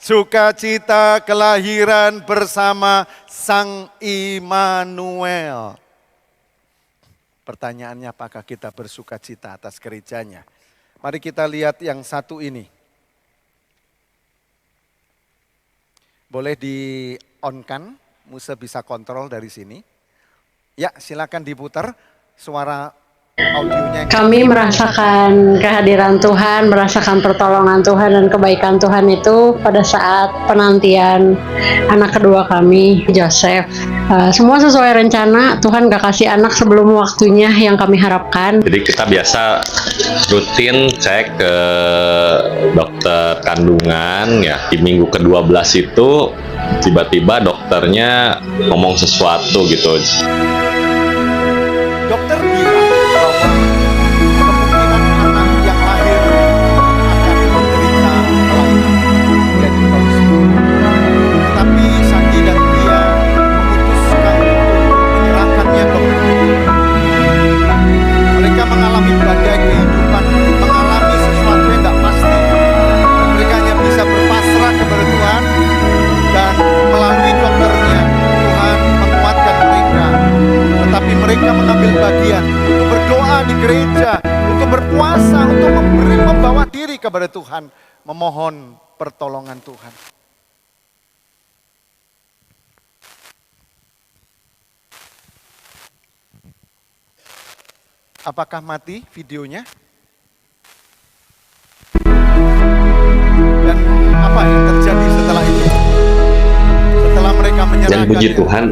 Sukacita kelahiran bersama Sang Immanuel. Pertanyaannya, apakah kita bersukacita atas gerejanya? Mari kita lihat yang satu ini. Boleh di-on-kan, Musa bisa kontrol dari sini. Ya, silakan diputar suara audionya. Kami merasakan kehadiran Tuhan, merasakan pertolongan Tuhan dan kebaikan Tuhan itu pada saat penantian anak kedua kami, Joseph. Semua sesuai rencana, Tuhan gak kasih anak sebelum waktunya yang kami harapkan. Jadi kita biasa rutin cek ke dokter kandungan ya. Di minggu ke-12 itu tiba-tiba dokternya ngomong sesuatu gitu. Dokter bilang bahwa kemungkinan anak yang lahir akan menderita kelainan jadi korupsi. Tetapi Sandi dan dia memutuskan menyerahkannya ke Tuhan. Mereka mengalami badai kehidupan, mengalami sesuatu yang tidak pasti. Mereka hanya bisa berpasrah kepada Tuhan dan melalui dokternya Tuhan menguatkan mereka. Tetapi mereka mengambil bagian untuk berdoa di gereja, untuk berpuasa, untuk membawa diri kepada Tuhan, memohon pertolongan Tuhan. Apakah mati videonya? Dan apa yang terjadi setelah itu? Setelah mereka menyerahkan. Dan puji Tuhan,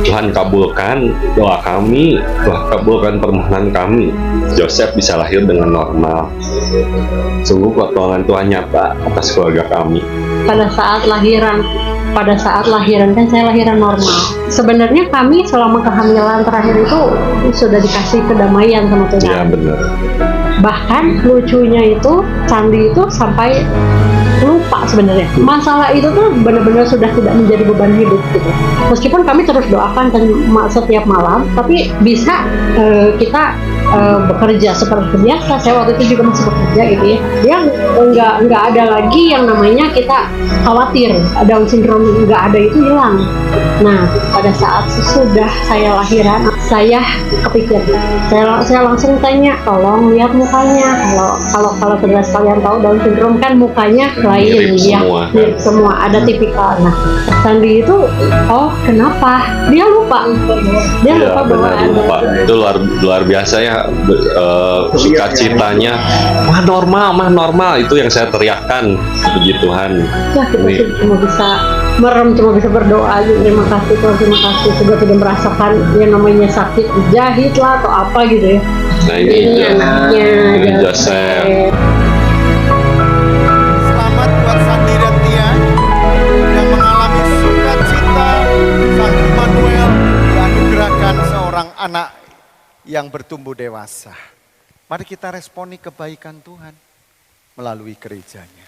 Tuhan kabulkan doa kami, Tuhan kabulkan permohonan kami. Joseph bisa lahir dengan normal. Sungguh pertolongan Tuhan nyata atas keluarga kami. Pada saat lahiran kan saya lahiran normal. Sebenarnya kami selama kehamilan terakhir itu sudah dikasih kedamaian sama Tuhan. Ya benar. Bahkan lucunya itu Sandi itu sampai lupa sebenarnya masalah itu tuh benar-benar sudah tidak menjadi beban hidup gitu. Meskipun kami terus doakan setiap malam, tapi bisa kita bekerja seperti biasa. Saya waktu itu juga masih bekerja gitu ya. Dia nggak ada lagi yang namanya kita khawatir Down syndrome, nggak ada, itu hilang. Nah pada saat sesudah saya lahiran, saya kepikir, saya langsung tanya, tolong lihat mukanya. Kalau saudara sekalian tahu Down syndrome kan mukanya lain ya, mirip semua, ada tipikal. Nah Sandi itu, oh kenapa? Dia lupa bahwa lupa. Itu luar biasa ya, sukacitanya. Mah normal, itu yang saya teriakkan. Puji Tuhan. Ya kita cuma bisa merem, cuma bisa berdoa aja. Terima kasih Tuhan, terima kasih sudah tidak merasakan yang namanya sakit jahit lah atau apa gitu ya. Nah ini anaknya Joseph. Selamat buat Sandi dan Tia yang mengalami sukacita Sang Immanuel dianugerahkan seorang anak yang bertumbuh dewasa. Mari kita responi kebaikan Tuhan melalui gerejanya.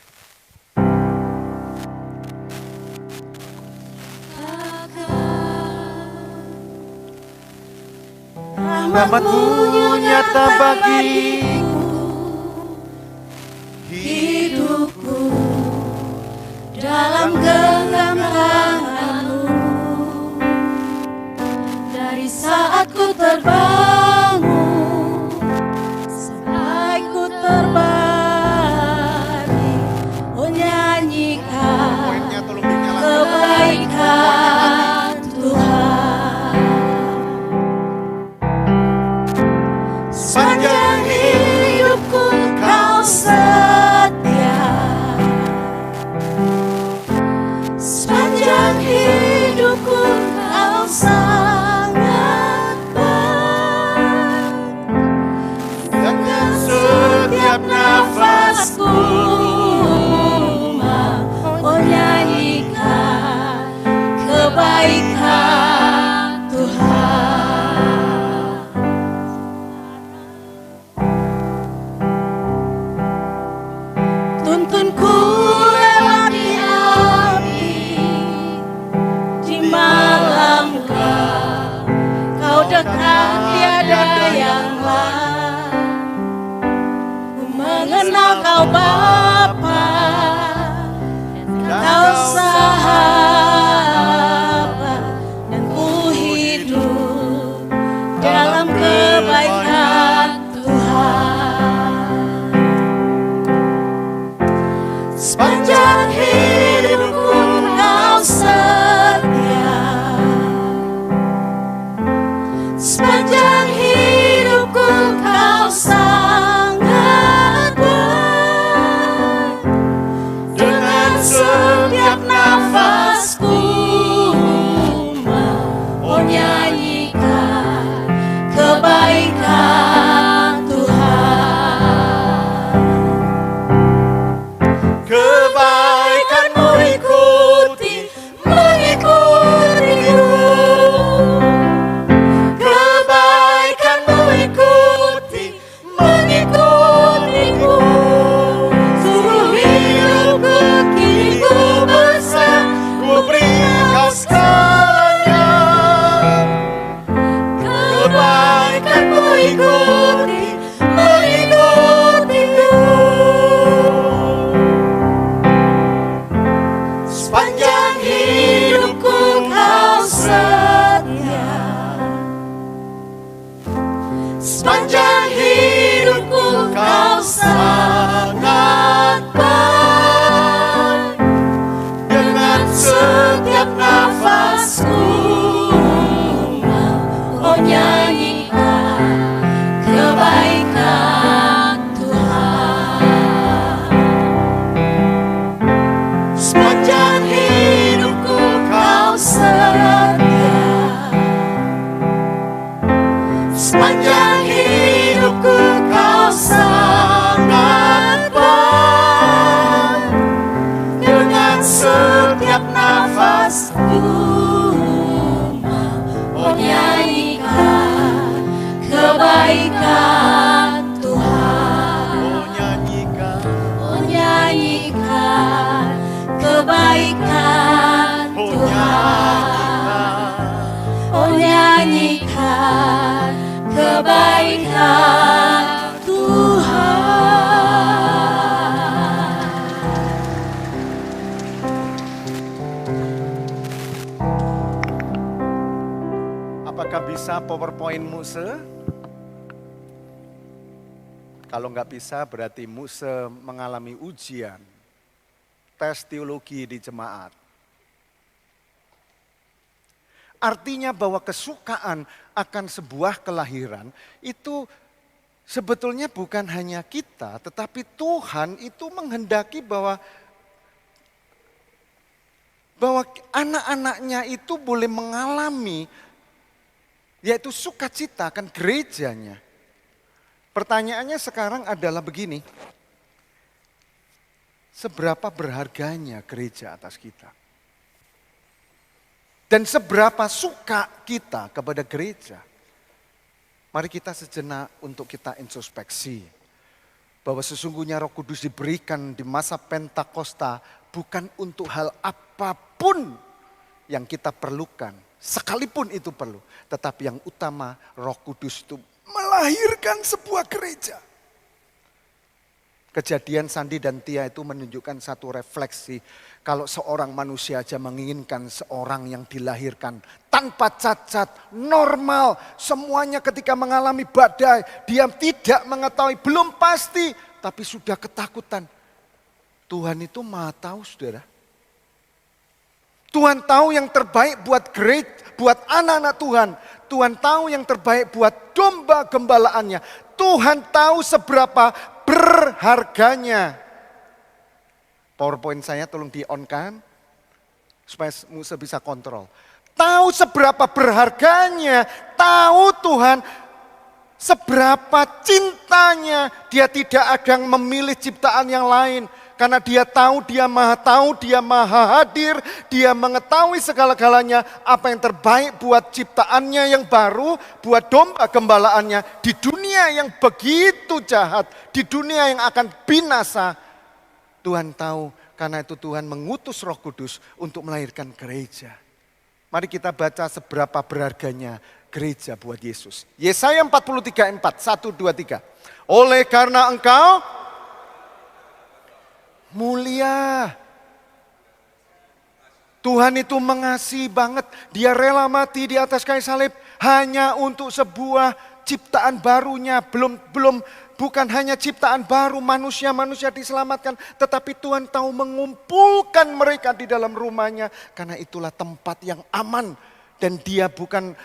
Rahmat-Mu nyata bagiku, hidupku dalam genggam tangan-Mu. Dari saat ku terbangun sampai ku terbaring, oh nyanyikan kebaikan Tuhan. Sepanjang hidup Sepanjang hidupku kau setia, sepanjang hidupku kau sangat baik. Dengan setiap nafasku mau nyanyikan kebaikan Tuhan. Kebaikanmu Mengikutiku, kebaikanmu mengikutiku. Seluruh hidupku kini ku bersah, ku beri kau segalanya. kebaikanmu mengikutiku. Sepanjang hidupku kau setia, sepanjang hidupku kau sangat baik. Dengan setiap nafasku mau nyanyikan kebaikan Tuhan. Sepanjang hidupku kau setia, sepanjang hidupku kau sangat baik. Dengan setiap nafasku mau nyanyikan kebaikan Tuhan. Oh nyanyikan, Oh nyanyikan kebaikan oh Tuhan. nyanyikan. Oh nyanyikan kebaikan Tuhan. Apakah bisa PowerPoint Muse? Kalau nggak bisa berarti Muse mengalami ujian, tes teologi di jemaat. Artinya bahwa kesukaan akan sebuah kelahiran itu sebetulnya bukan hanya kita, tetapi Tuhan itu menghendaki bahwa anak-anaknya itu boleh mengalami, yaitu sukacita akan gerejanya. Pertanyaannya sekarang adalah begini, seberapa berharganya gereja atas kita? Dan seberapa suka kita kepada gereja? Mari kita sejenak untuk kita introspeksi. Bahwa sesungguhnya Roh Kudus diberikan di masa Pentakosta bukan untuk hal apapun yang kita perlukan. Sekalipun itu perlu. Tetapi yang utama Roh Kudus itu melahirkan sebuah gereja. Kejadian Sandi dan Tia itu menunjukkan satu refleksi. Kalau seorang manusia aja menginginkan seorang yang dilahirkan tanpa cacat, normal. Semuanya ketika mengalami badai, dia tidak mengetahui, belum pasti. Tapi sudah ketakutan. Tuhan itu Maha tahu, saudara. Tuhan tahu yang terbaik buat buat anak-anak Tuhan. Tuhan tahu yang terbaik buat domba gembalaannya. Tuhan tahu seberapa berharganya. PowerPoint saya tolong di-on-kan supaya Musa bisa kontrol. Tahu seberapa berharganya, tahu Tuhan seberapa cintanya. Dia tidak akan memilih ciptaan yang lain. Karena dia tahu, dia maha hadir, dia mengetahui segala-galanya. Apa yang terbaik buat ciptaannya yang baru, buat domba gembalaannya. Di dunia yang begitu jahat, di dunia yang akan binasa. Tuhan tahu, karena itu Tuhan mengutus Roh Kudus untuk melahirkan gereja. Mari kita baca seberapa berharganya gereja buat Yesus. Yesaya 43:4, 1, 2, 3. Oleh karena engkau mulia. Tuhan itu mengasihi banget. Dia rela mati di atas kayu salib hanya untuk sebuah ciptaan barunya. Belum bukan hanya ciptaan baru, manusia-manusia diselamatkan, tetapi Tuhan tahu mengumpulkan mereka di dalam rumahnya, karena itulah tempat yang aman. Dan dia bukan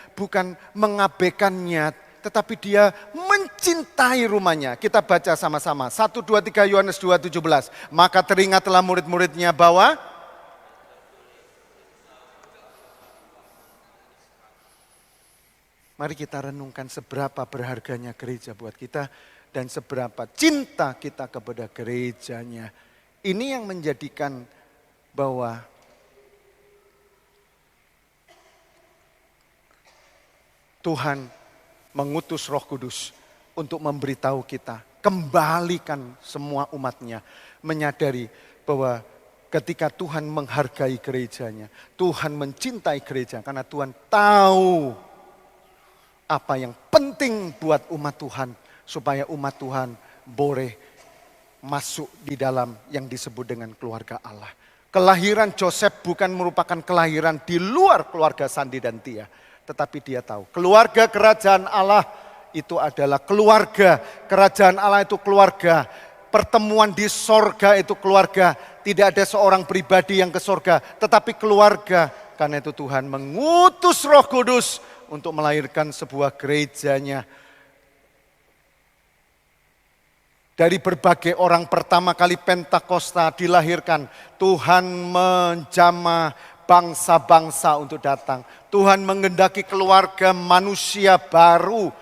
mengabaikannya, tetapi dia mencintai rumahnya. Kita baca sama-sama. 1, 2, 3 Yohanes 2:17. Maka teringatlah murid-muridnya bahwa mari kita renungkan seberapa berharganya gereja buat kita dan seberapa cinta kita kepada gerejanya. Ini yang menjadikan bahwa Tuhan mengutus Roh Kudus untuk memberitahu kita, kembalikan semua umatnya, menyadari bahwa ketika Tuhan menghargai gerejanya, Tuhan mencintai gereja karena Tuhan tahu apa yang penting buat umat Tuhan, supaya umat Tuhan boleh masuk di dalam yang disebut dengan keluarga Allah. Kelahiran Joseph bukan merupakan kelahiran di luar keluarga Sandi dan Tia. Tetapi dia tahu keluarga kerajaan Allah itu adalah keluarga. Kerajaan Allah itu keluarga. Pertemuan di sorga itu keluarga. Tidak ada seorang pribadi yang ke sorga, tetapi keluarga. Karena itu Tuhan mengutus Roh Kudus untuk melahirkan sebuah gerejanya. Dari berbagai orang pertama kali Pentakosta dilahirkan, Tuhan menjamah bangsa-bangsa untuk datang. Tuhan menghendaki keluarga manusia baru.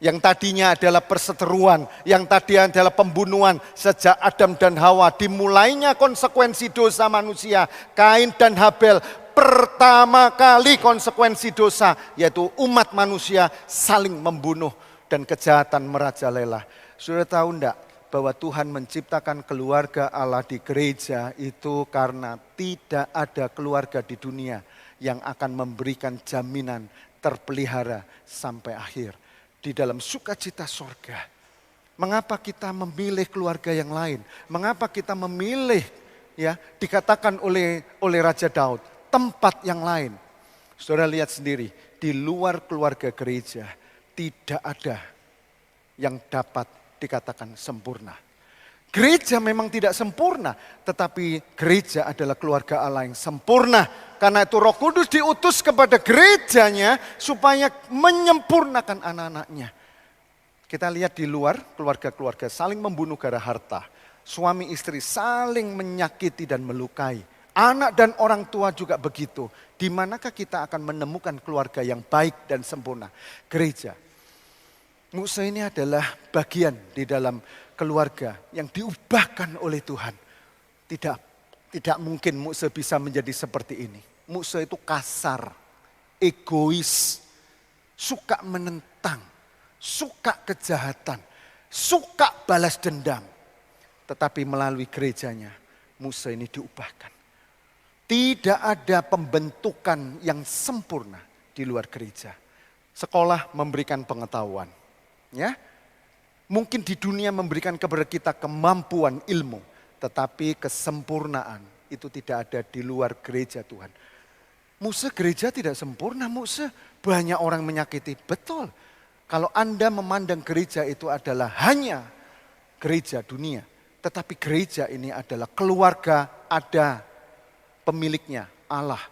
Yang tadinya adalah perseteruan, yang tadinya adalah pembunuhan sejak Adam dan Hawa. Dimulainya konsekuensi dosa manusia, Kain dan Habel. Pertama kali konsekuensi dosa, yaitu umat manusia saling membunuh dan kejahatan merajalela. Sudah tahu enggak bahwa Tuhan menciptakan keluarga Allah di gereja itu karena tidak ada keluarga di dunia yang akan memberikan jaminan terpelihara sampai akhir di dalam sukacita sorga. Mengapa kita memilih keluarga yang lain? Mengapa kita memilih, ya, dikatakan oleh Raja Daud, tempat yang lain? Saudara lihat sendiri, di luar keluarga gereja tidak ada yang dapat dikatakan sempurna. Gereja memang tidak sempurna, tetapi gereja adalah keluarga Allah yang sempurna. Karena itu Roh Kudus diutus kepada gerejanya supaya menyempurnakan anak-anaknya. Kita lihat di luar, keluarga-keluarga saling membunuh gara harta. Suami istri saling menyakiti dan melukai. Anak dan orang tua juga begitu. Di manakah kita akan menemukan keluarga yang baik dan sempurna? Gereja. Mukse ini adalah bagian di dalam keluarga yang diubahkan oleh Tuhan. Tidak mungkin Mukse bisa menjadi seperti ini. Mukse itu kasar, egois, suka menentang, suka kejahatan, suka balas dendam. Tetapi melalui gerejanya, Mukse ini diubahkan. Tidak ada pembentukan yang sempurna di luar gereja. Sekolah memberikan pengetahuan. Ya, mungkin di dunia memberikan kepada kita kemampuan ilmu, tetapi kesempurnaan itu tidak ada di luar gereja Tuhan. Mukse gereja tidak sempurna, Mukse banyak orang menyakiti, betul. Kalau Anda memandang gereja itu adalah hanya gereja dunia, tetapi gereja ini adalah keluarga, ada pemiliknya, Allah.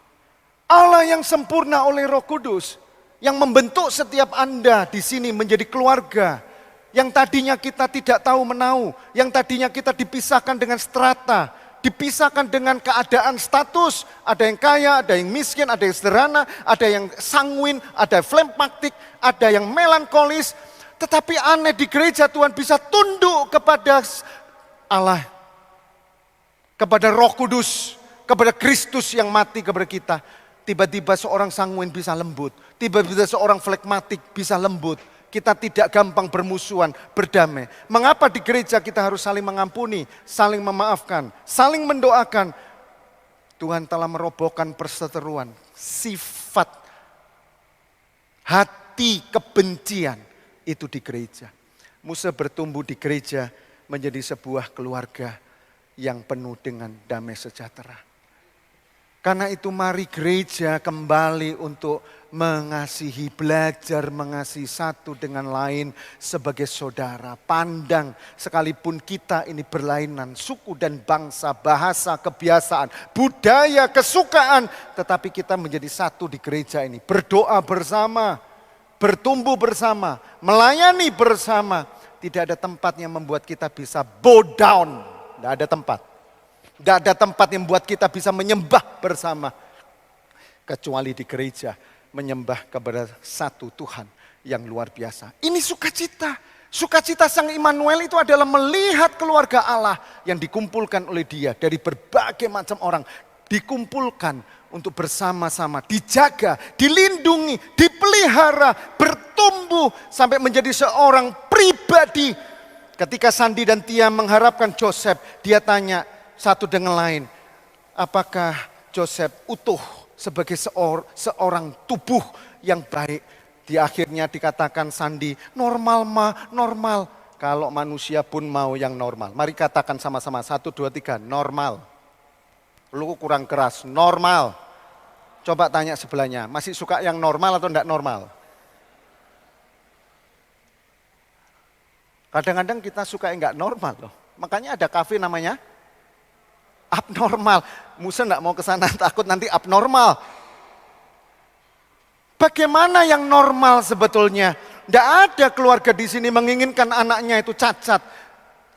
Allah yang sempurna oleh Roh Kudus. Yang membentuk setiap Anda di sini menjadi keluarga. Yang tadinya kita tidak tahu menau. Yang tadinya kita dipisahkan dengan strata. Dipisahkan dengan keadaan status. Ada yang kaya, ada yang miskin, ada yang sederhana. Ada yang sanguin, ada yang flegmatik, ada yang melankolis. Tetapi aneh di gereja Tuhan bisa tunduk kepada Allah. Kepada Roh Kudus. Kepada Kristus yang mati kepada kita. Tiba-tiba seorang sanguin bisa lembut. Tiba-tiba seorang flegmatik bisa lembut. Kita tidak gampang bermusuhan, berdamai. Mengapa di gereja kita harus saling mengampuni, saling memaafkan, saling mendoakan? Tuhan telah merobohkan perseteruan, sifat, hati kebencian itu di gereja. Mukse bertumbuh di gereja menjadi sebuah keluarga yang penuh dengan damai sejahtera. Karena itu mari gereja kembali untuk mengasihi, belajar mengasihi satu dengan lain sebagai saudara. Pandang sekalipun kita ini berlainan, suku dan bangsa, bahasa, kebiasaan, budaya, kesukaan. Tetapi kita menjadi satu di gereja ini. Berdoa bersama, bertumbuh bersama, melayani bersama. Tidak ada tempat yang membuat kita bisa bow down. Tidak ada tempat. Tidak ada tempat yang membuat kita bisa menyembah bersama. Kecuali di gereja. Menyembah kepada satu Tuhan yang luar biasa. Ini sukacita. Sukacita Sang Immanuel itu adalah melihat keluarga Allah yang dikumpulkan oleh Dia dari berbagai macam orang. Dikumpulkan untuk bersama-sama dijaga, dilindungi, dipelihara, bertumbuh sampai menjadi seorang pribadi. Ketika Sandi dan Tia mengharapkan Joseph, dia tanya satu dengan lain, apakah Joseph utuh sebagai seorang tubuh yang baik? Di akhirnya dikatakan Sandi, normal mah, normal. Kalau manusia pun mau yang normal. Mari katakan sama-sama, 1, 2, 3, normal. Lu kurang keras, normal. Coba tanya sebelahnya, masih suka yang normal atau enggak normal? Kadang-kadang kita suka yang enggak normal loh. Makanya ada kafe namanya abnormal. Musa enggak mau ke sana, takut nanti abnormal. Bagaimana yang normal sebetulnya? Enggak ada keluarga di sini menginginkan anaknya itu cacat.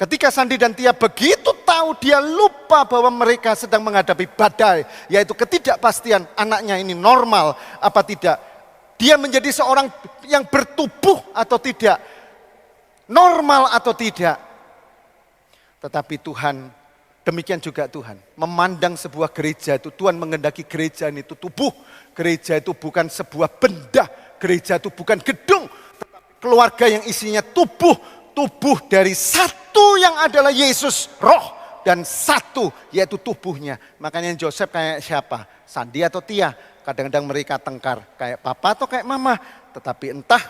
Ketika Sandi dan Tia begitu tahu, dia lupa bahwa mereka sedang menghadapi badai, yaitu ketidakpastian anaknya ini normal apa tidak. Dia menjadi seorang yang bertubuh atau tidak, normal atau tidak. Tetapi Tuhan, demikian juga Tuhan memandang sebuah gereja itu, Tuhan mengendaki gereja ini itu tubuh. Gereja itu bukan sebuah benda, gereja itu bukan gedung, tetapi keluarga yang isinya tubuh dari satu yang adalah Yesus, roh, dan satu yaitu tubuhnya. Makanya Joseph kayak siapa? Sandi atau Tia? Kadang-kadang mereka tengkar, kayak papa atau kayak mama. Tetapi entah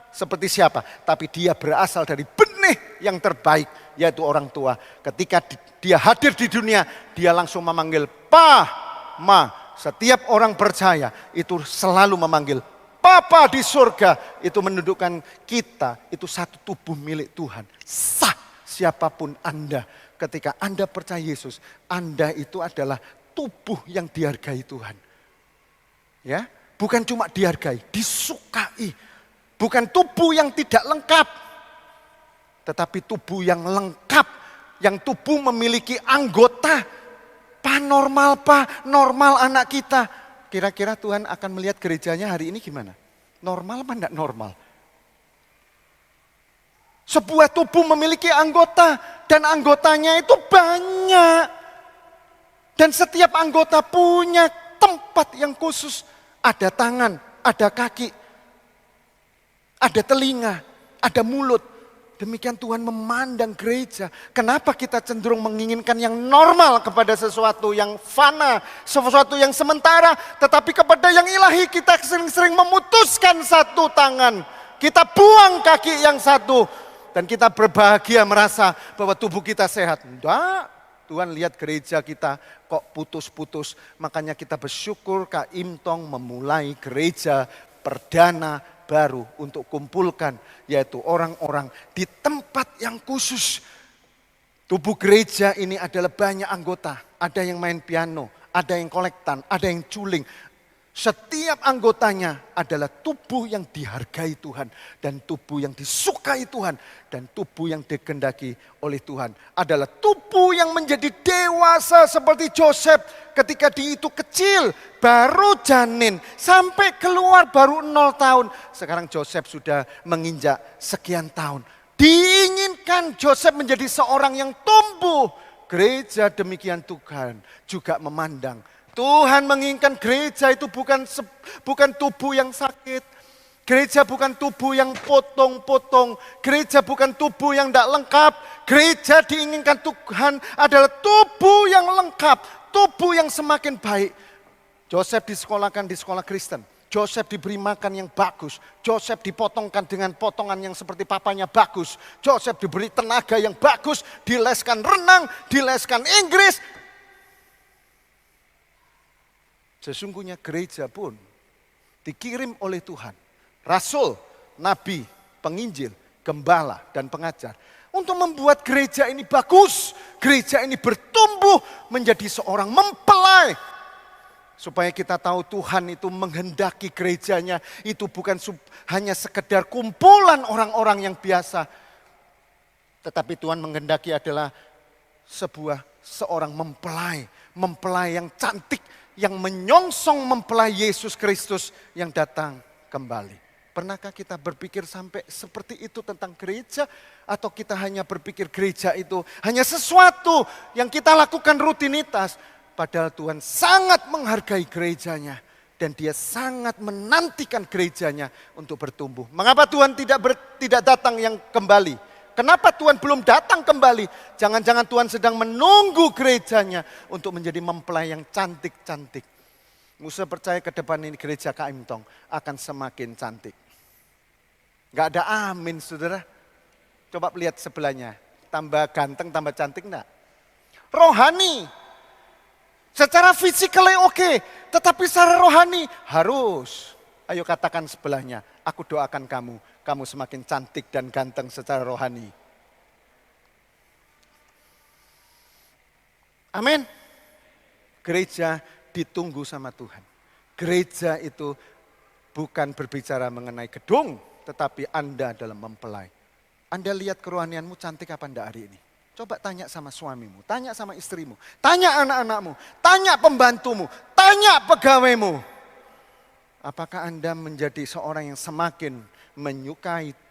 seperti siapa, tapi dia berasal dari benih yang terbaik, yaitu orang tua. Ketika dia hadir di dunia, dia langsung memanggil Pa, Ma. Setiap orang percaya itu selalu memanggil Papa di surga. Itu menundukkan kita, itu satu tubuh milik Tuhan. Sah siapapun Anda, ketika Anda percaya Yesus, Anda itu adalah tubuh yang dihargai Tuhan. Ya, bukan cuma dihargai, disukai. Bukan tubuh yang tidak lengkap, tetapi tubuh yang lengkap, yang tubuh memiliki anggota. Pa normal, pa normal anak kita. Kira-kira Tuhan akan melihat gerejanya hari ini gimana? Normal apa enggak normal? Sebuah tubuh memiliki anggota dan anggotanya itu banyak. Dan setiap anggota punya tempat yang khusus. Ada tangan, ada kaki, ada telinga, ada mulut. Demikian Tuhan memandang gereja. Kenapa kita cenderung menginginkan yang normal kepada sesuatu yang fana, sesuatu yang sementara. Tetapi kepada yang ilahi kita sering-sering memutuskan satu tangan. Kita buang kaki yang satu. Dan kita berbahagia merasa bahwa tubuh kita sehat. Enggak, Tuhan lihat gereja kita kok putus-putus. Makanya kita bersyukur Kak Imtong memulai gereja perdana baru untuk kumpulkan, yaitu orang-orang di tempat yang khusus. Tubuh gereja ini adalah banyak anggota. Ada yang main piano, ada yang kolektan, ada yang culing. Setiap anggotanya adalah tubuh yang dihargai Tuhan. Dan tubuh yang disukai Tuhan. Dan tubuh yang dikehendaki oleh Tuhan. Adalah tubuh yang menjadi dewasa seperti Joseph. Ketika dia itu kecil, baru janin. Sampai keluar baru 0 tahun. Sekarang Joseph sudah menginjak sekian tahun. Diinginkan Joseph menjadi seorang yang tumbuh. Gereja demikian Tuhan juga memandang. Tuhan menginginkan gereja itu bukan tubuh yang sakit. Gereja bukan tubuh yang potong-potong. Gereja bukan tubuh yang tidak lengkap. Gereja diinginkan Tuhan adalah tubuh yang lengkap. Tubuh yang semakin baik. Joseph disekolahkan di sekolah Kristen. Joseph diberi makan yang bagus. Joseph dipotongkan dengan potongan yang seperti papanya bagus. Joseph diberi tenaga yang bagus. Dileskan renang, dileskan Inggris. Sesungguhnya gereja pun dikirim oleh Tuhan. Rasul, nabi, penginjil, gembala, dan pengajar. Untuk membuat gereja ini bagus. Gereja ini bertumbuh menjadi seorang mempelai. Supaya kita tahu Tuhan itu menghendaki gerejanya. Itu bukan hanya sekedar kumpulan orang-orang yang biasa. Tetapi Tuhan menghendaki adalah seorang mempelai. Mempelai yang cantik. Yang menyongsong mempelai Yesus Kristus yang datang kembali. Pernahkah kita berpikir sampai seperti itu tentang gereja? Atau kita hanya berpikir gereja itu hanya sesuatu yang kita lakukan rutinitas. Padahal Tuhan sangat menghargai gerejanya. Dan dia sangat menantikan gerejanya untuk bertumbuh. Mengapa Tuhan tidak datang yang kembali? Kenapa Tuhan belum datang kembali? Jangan-jangan Tuhan sedang menunggu gerejanya untuk menjadi mempelai yang cantik-cantik. Musa percaya ke depan ini gereja KM Tong akan semakin cantik. Gak ada amin saudara. Coba lihat sebelahnya. Tambah ganteng, tambah cantik enggak? Rohani. Secara fisikal oke. Tetapi secara rohani harus. Ayo katakan sebelahnya. Aku doakan kamu. Kamu semakin cantik dan ganteng secara rohani. Amin. Gereja ditunggu sama Tuhan. Gereja itu bukan berbicara mengenai gedung, tetapi Anda dalam mempelai. Anda lihat kerohanianmu cantik apa enggak hari ini? Coba tanya sama suamimu, tanya sama istrimu, tanya anak-anakmu, tanya pembantumu, tanya pegawaimu. Apakah Anda menjadi seorang yang semakin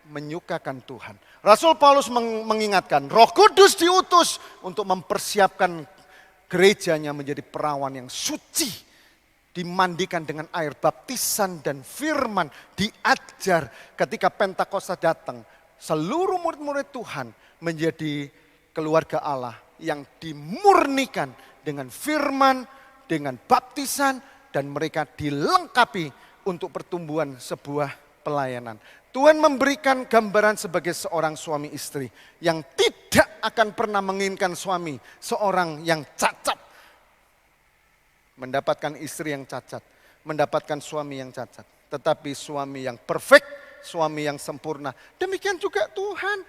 menyukakan Tuhan? Rasul Paulus mengingatkan, Roh Kudus diutus untuk mempersiapkan gerejanya menjadi perawan yang suci, dimandikan dengan air baptisan dan firman, diajar. Ketika Pentakosta datang, seluruh murid-murid Tuhan menjadi keluarga Allah yang dimurnikan dengan firman, dengan baptisan, dan mereka dilengkapi untuk pertumbuhan sebuah pelayanan. Tuhan memberikan gambaran sebagai seorang suami istri yang tidak akan pernah menginginkan suami seorang yang cacat. Mendapatkan istri yang cacat, mendapatkan suami yang cacat. Tetapi suami yang perfect, suami yang sempurna. Demikian juga Tuhan.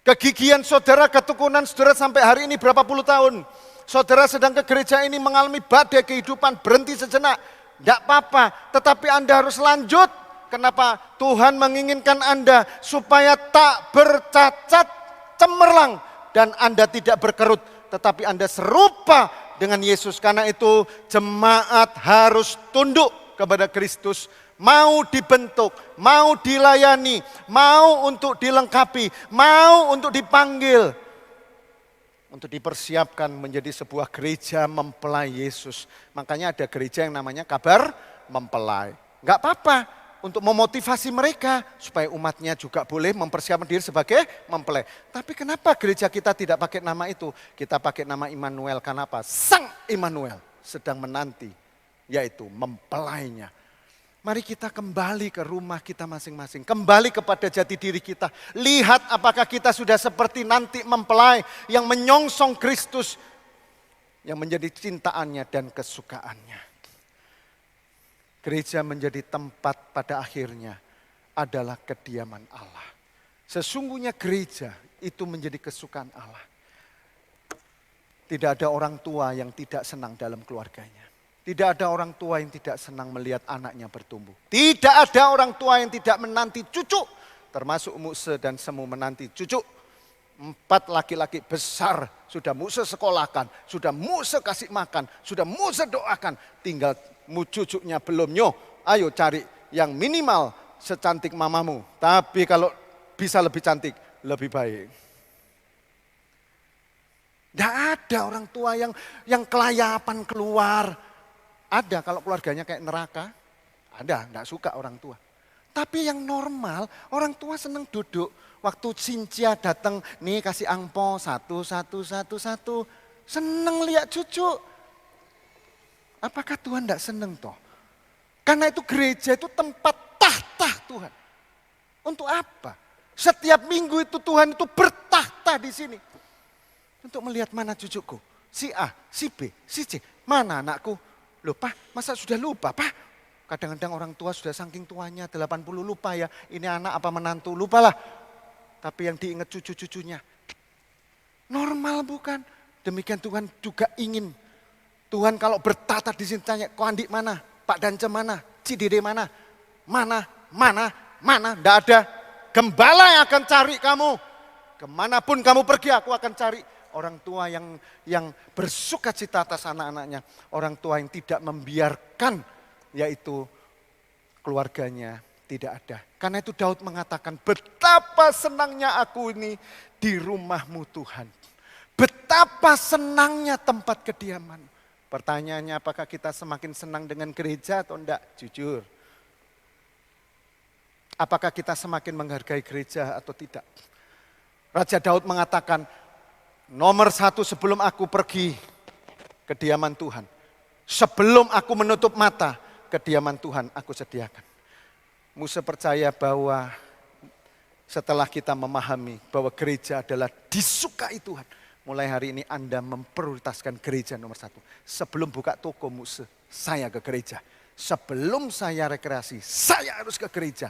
Kegigihan saudara, ketekunan saudara sampai hari ini berapa puluh tahun. Saudara sedang ke gereja ini mengalami badai kehidupan, berhenti sejenak. Tidak apa-apa, tetapi Anda harus lanjut. Kenapa? Tuhan menginginkan Anda supaya tak bercacat cemerlang. Dan Anda tidak berkerut, tetapi Anda serupa dengan Yesus. Karena itu jemaat harus tunduk kepada Kristus. Mau dibentuk, mau dilayani, mau untuk dilengkapi, mau untuk dipanggil. Untuk dipersiapkan menjadi sebuah gereja mempelai Yesus. Makanya ada gereja yang namanya kabar mempelai. Enggak apa-apa untuk memotivasi mereka supaya umatnya juga boleh mempersiapkan diri sebagai mempelai. Tapi kenapa gereja kita tidak pakai nama itu? Kita pakai nama Immanuel. Kenapa? Sang Immanuel sedang menanti, yaitu mempelainya. Mari kita kembali ke rumah kita masing-masing. Kembali kepada jati diri kita. Lihat apakah kita sudah seperti nanti mempelai yang menyongsong Kristus. Yang menjadi cintaannya dan kesukaannya. Gereja menjadi tempat pada akhirnya adalah kediaman Allah. Sesungguhnya gereja itu menjadi kesukaan Allah. Tidak ada orang tua yang tidak senang dalam keluarganya. Tidak ada orang tua yang tidak senang melihat anaknya bertumbuh. Tidak ada orang tua yang tidak menanti cucu. Termasuk Muse dan Semu menanti cucu. 4 laki-laki besar sudah Muse sekolahkan. Sudah Muse kasih makan. Sudah Muse doakan. Tinggal cucunya belum. Ayo cari yang minimal secantik mamamu. Tapi kalau bisa lebih cantik, lebih baik. Tidak ada orang tua yang kelayapan keluar. Ada kalau keluarganya kayak neraka, ada, enggak suka orang tua. Tapi yang normal, orang tua senang duduk. Waktu Cynthia datang, nih kasih angpo, satu. Senang lihat cucu. Apakah Tuhan enggak senang toh? Karena itu gereja itu tempat tahta Tuhan. Untuk apa? Setiap minggu itu Tuhan itu bertahta di sini. Untuk melihat mana cucuku. Si A, si B, si C. Mana anakku? Loh Pak, masa sudah lupa Pak? Kadang-kadang orang tua sudah saking tuanya 80 lupa ya. Ini anak apa menantu, lupalah. Tapi yang diingat cucu-cucunya. Normal bukan? Demikian Tuhan juga ingin. Tuhan kalau bertata di sini tanya, kok Andi mana? Pak Dance mana? Cidede mana? Mana? Tidak ada. Gembala yang akan cari kamu. Kemanapun kamu pergi aku akan cari. Orang tua yang bersuka cita atas anak-anaknya. Orang tua yang tidak membiarkan yaitu keluarganya tidak ada. Karena itu Daud mengatakan betapa senangnya aku ini di rumahmu Tuhan. Betapa senangnya tempat kediaman. Pertanyaannya apakah kita semakin senang dengan gereja atau enggak? Jujur. Apakah kita semakin menghargai gereja atau tidak? Raja Daud mengatakan, nomor satu sebelum aku pergi kediaman Tuhan. Sebelum aku menutup mata, kediaman Tuhan aku sediakan. Musa percaya bahwa setelah kita memahami bahwa gereja adalah disukai Tuhan. Mulai hari ini Anda memprioritaskan gereja nomor satu. Sebelum buka toko Musa, saya ke gereja. Sebelum saya rekreasi, saya harus ke gereja.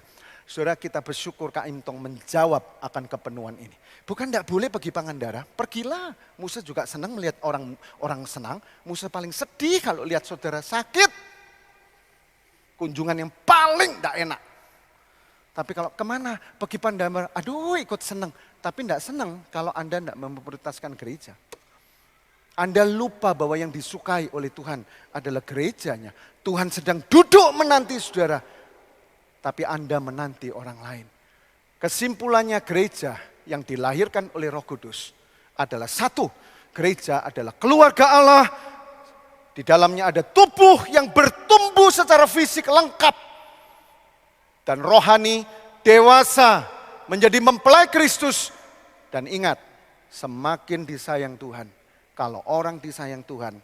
Saudara, kita bersyukur Kak Imtong menjawab akan kepenuhan ini. Bukan tidak boleh pergi Pangandaran, pergilah. Musa juga senang melihat orang senang. Musa paling sedih kalau lihat saudara sakit. Kunjungan yang paling tidak enak. Tapi kalau kemana? Pergi Pangandaran, aduh ikut senang. Tapi tidak senang kalau Anda tidak memprioritaskan gereja. Anda lupa bahwa yang disukai oleh Tuhan adalah gerejanya. Tuhan sedang duduk menanti saudara. Tapi Anda menanti orang lain. Kesimpulannya gereja yang dilahirkan oleh Roh Kudus adalah satu. Gereja adalah keluarga Allah. Di dalamnya ada tubuh yang bertumbuh secara fisik lengkap. Dan rohani dewasa menjadi mempelai Kristus. Dan ingat, semakin disayang Tuhan. Kalau orang disayang Tuhan,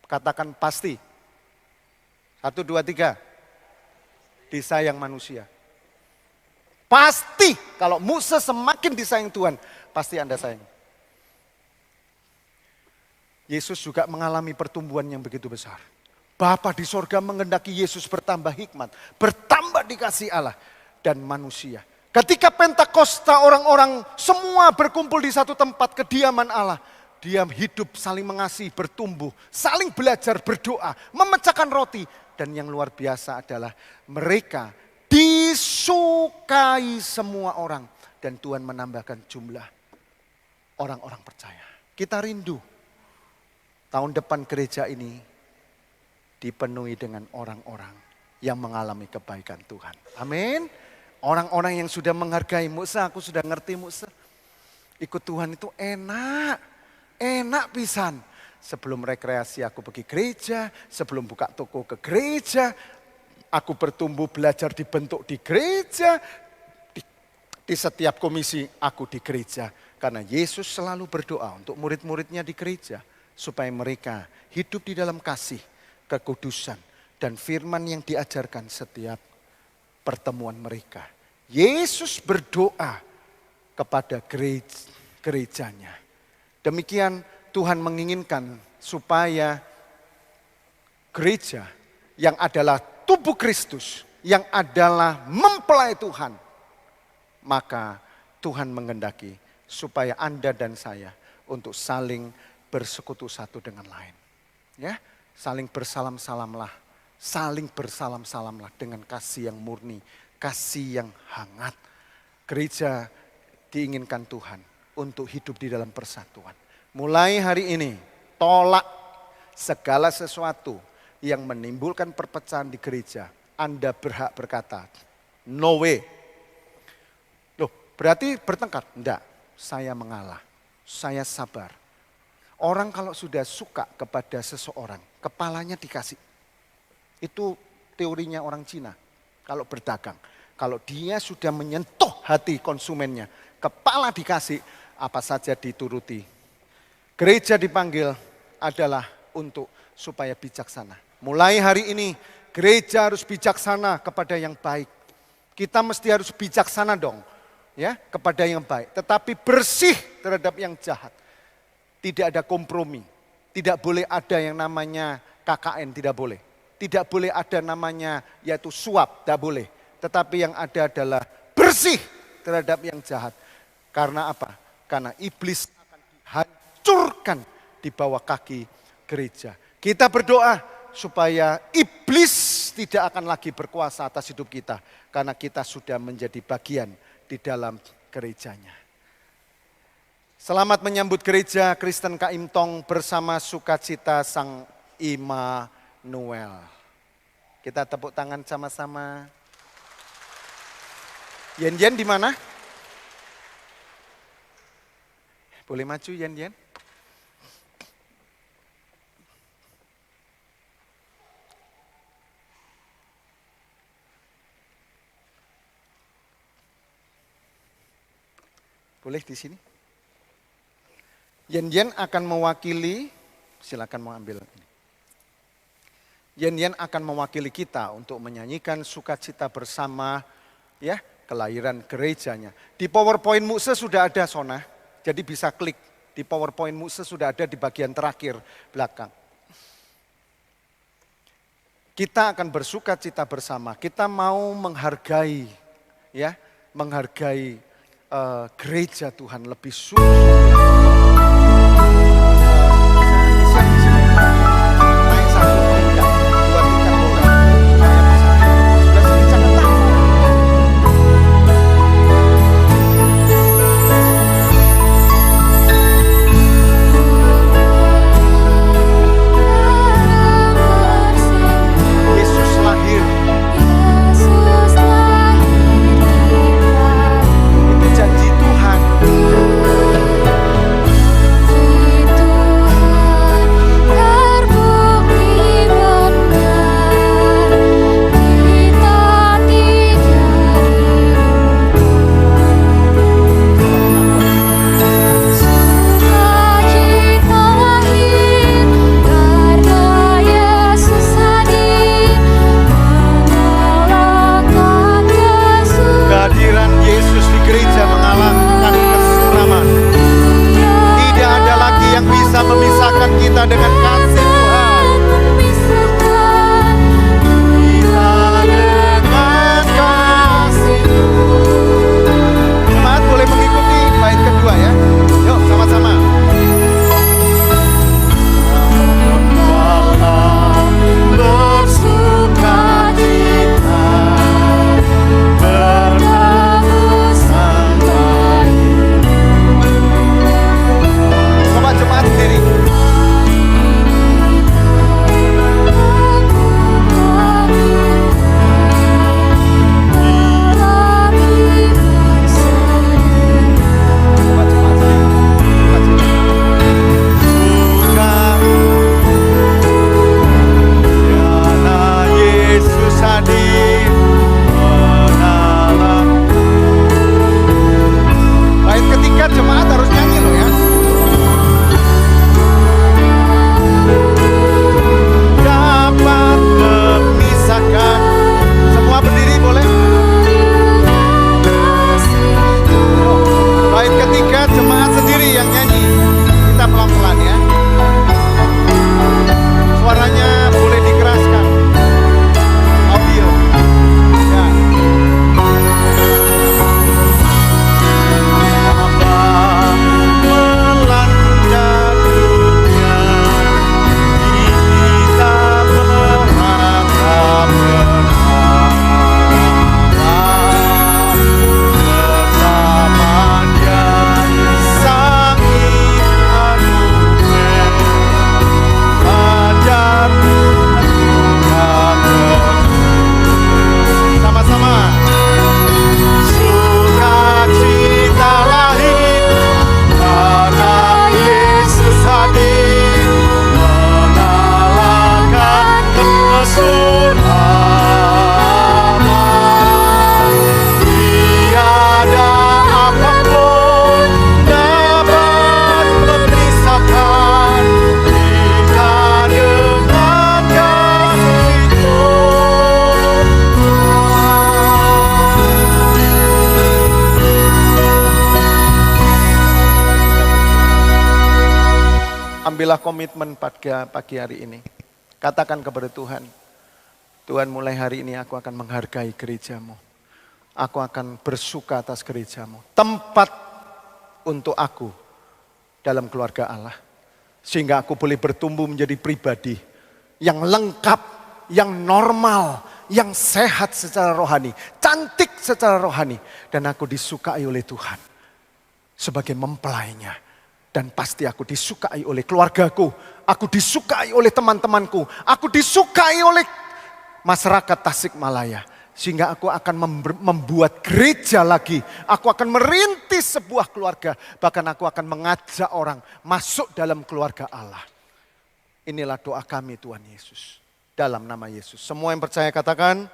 katakan pasti. 1, 2, 3. Disayang manusia. Pasti kalau Musa semakin disayang Tuhan, pasti Anda sayang. Yesus juga mengalami pertumbuhan yang begitu besar. Bapa di sorga menghendaki Yesus bertambah hikmat, bertambah dikasih Allah dan manusia. Ketika Pentakosta orang-orang semua berkumpul di satu tempat kediaman Allah. Dia hidup saling mengasihi, bertumbuh, saling belajar, berdoa, memecahkan roti. Dan yang luar biasa adalah mereka disukai semua orang. Dan Tuhan menambahkan jumlah orang-orang percaya. Kita rindu tahun depan gereja ini dipenuhi dengan orang-orang yang mengalami kebaikan Tuhan. Amin. Orang-orang yang sudah menghargai Musa, aku sudah ngerti Musa. Ikut Tuhan itu enak. Enak pisan. Sebelum rekreasi aku pergi gereja, sebelum buka toko ke gereja, aku bertumbuh belajar dibentuk di gereja, di setiap komisi aku di gereja. Karena Yesus selalu berdoa untuk murid-muridnya di gereja, supaya mereka hidup di dalam kasih, kekudusan, dan firman yang diajarkan setiap pertemuan mereka. Yesus berdoa kepada gerejanya. Demikian Tuhan menginginkan supaya gereja yang adalah tubuh Kristus, yang adalah mempelai Tuhan, maka Tuhan menghendaki supaya Anda dan saya untuk saling bersekutu satu dengan lain. Ya, saling bersalam-salamlah, dengan kasih yang murni, kasih yang hangat. Gereja diinginkan Tuhan untuk hidup di dalam persatuan. Mulai hari ini, tolak segala sesuatu yang menimbulkan perpecahan di gereja. Anda berhak berkata, no way. Loh, berarti bertengkar? Enggak, saya mengalah, saya sabar. Orang kalau sudah suka kepada seseorang, kepalanya dikasih. Itu teorinya orang Cina, kalau berdagang. Kalau dia sudah menyentuh hati konsumennya, kepala dikasih, apa saja dituruti. Gereja dipanggil adalah untuk supaya bijaksana. Mulai hari ini gereja harus bijaksana kepada yang baik. Kita mesti harus bijaksana dong, ya, kepada yang baik. Tetapi bersih terhadap yang jahat. Tidak ada kompromi. Tidak boleh ada yang namanya KKN, tidak boleh. Tidak boleh ada namanya yaitu suap, tidak boleh. Tetapi yang ada adalah bersih terhadap yang jahat. Karena apa? Karena iblis akan dihancurkan di bawah kaki gereja. Kita berdoa supaya iblis tidak akan lagi berkuasa atas hidup kita. Karena kita sudah menjadi bagian di dalam gerejanya. Selamat menyambut gereja Kristen Kaim Tong bersama sukacita Sang Immanuel. Kita tepuk tangan sama-sama. Yen di mana? Boleh maju Yen. Boleh di sini? Yen akan mewakili, silakan mau ambil ini. Yen akan mewakili kita untuk menyanyikan sukacita bersama ya kelahiran gerejanya. Di PowerPoint Mukse sudah ada Sona, jadi bisa klik. Di PowerPoint Mukse sudah ada di bagian terakhir belakang. Kita akan bersukacita bersama. Kita mau menghargai ya, menghargai gereja Tuhan lebih sungguh. Naik satu tingkat, dua tingkat boleh. Supaya bisa sudah sini jangan takut. Yesus lahir. Itu janji Tuhan. Kehadiran Yesus di gereja mengalahkan kesuraman. Tidak ada lagi yang bisa memisahkan kita dengan kasih Tuhan. Kita dengan kasih Tuhan. Jemaat boleh mengikuti bait kedua ya. Yuk sama-sama. Bersukacita coba jemaat sendiri. Coba jemaat sendiri. Karena Yesus hadir menolong. Bait ketiga jemaat harus nyanyi loh ya. Dapat memisahkan. Semua berdiri boleh? Bait ketiga jemaat sendiri yang nyanyi. Kita pelan-pelan ya. Suaranya boleh dikeraskan. Audio. Ya. Apa melanda dunia, kita merangkap bersama Dia Sang Immanuel. Ajar sama-sama. Sukacita lahir karena Yesus hadir mengalahkan kesuraman. Tiada apapun dapat memisahkan kita dengan kasih Tuhan. Ambillah komitmen pada pagi hari ini. Katakan kepada Tuhan, Tuhan mulai hari ini aku akan menghargai gerejamu. Aku akan bersuka atas gerejamu. Tempat untuk aku dalam keluarga Allah. Sehingga aku boleh bertumbuh menjadi pribadi yang lengkap, yang normal, yang sehat secara rohani, cantik secara rohani. Dan aku disukai oleh Tuhan sebagai mempelainya. Dan pasti aku disukai oleh keluargaku, aku disukai oleh teman-temanku, aku disukai oleh masyarakat Tasikmalaya. Sehingga aku akan membuat gereja lagi. Aku akan merintis sebuah keluarga. Bahkan aku akan mengajak orang masuk dalam keluarga Allah. Inilah doa kami Tuhan Yesus. Dalam nama Yesus. Semua yang percaya katakan.